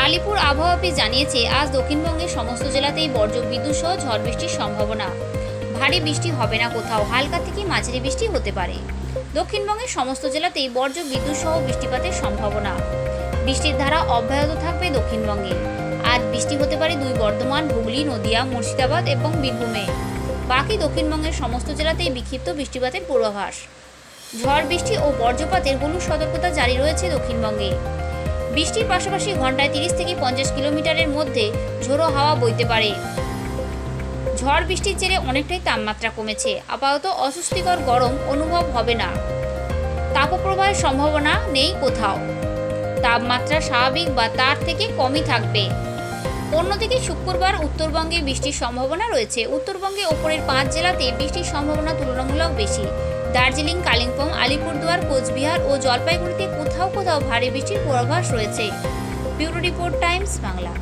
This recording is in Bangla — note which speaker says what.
Speaker 1: আলিপুর আবহাওয়া অফিস জানিয়েছে, আজ দক্ষিণবঙ্গের সমস্ত জেলাতেই বজ্রবিদ্যুৎ সহ ঝড় বৃষ্টির সম্ভাবনা। ভারী বৃষ্টি হবে না, কোথাও হালকা থেকে মাঝারি বৃষ্টি হতে পারে। দক্ষিণবঙ্গের সমস্ত জেলাতেই বজ্রবিদ্যুৎ সহ বৃষ্টিপাতের সম্ভাবনা। বৃষ্টির ধারা অব্যাহত থাকবে দক্ষিণবঙ্গে। আজ বৃষ্টি হতে পারে বর্ধমান, হুগলি, নদিয়া, মুর্শিদাবাদ এবং বীরভূমে। বাকি দক্ষিণবঙ্গের সমস্ত জেলাতেই বিক্ষিপ্ত বৃষ্টিপাতের পূর্বাভাস। ঝড় বৃষ্টি ও বজ্রপাতের হলুদ সতর্কতা জারি রয়েছে দক্ষিণবঙ্গে। বৃষ্টির পাশাপাশি ঘন্টায় 30 থেকে 50 কিলোমিটারের মধ্যে ঝোড়ো হাওয়া বইতে পারে। ঝড় বৃষ্টির জেরে অনেকটাই তাপমাত্রা কমেছে। আপাতত অস্বস্তিকর গরম অনুভব হবে না। তাপপ্রবাহের সম্ভাবনা নেই কোথাও। তাপমাত্রা স্বাভাবিক বা তার থেকে কমই থাকবে। অন্যদিকে শুক্রবার উত্তরবঙ্গে বৃষ্টির সম্ভাবনা রয়েছে। উত্তরবঙ্গে ওপরের 5 জেলাতে বৃষ্টির সম্ভাবনা তুলনামূলক বেশি। দার্জিলিং, কালিম্পং, আলিপুরদুয়ার, কোচবিহার ও জলপাইগুড়িতে কোথাও কোথাও ভারী বৃষ্টির পূর্বাভাস রয়েছে। Bureau report, Times Bangla.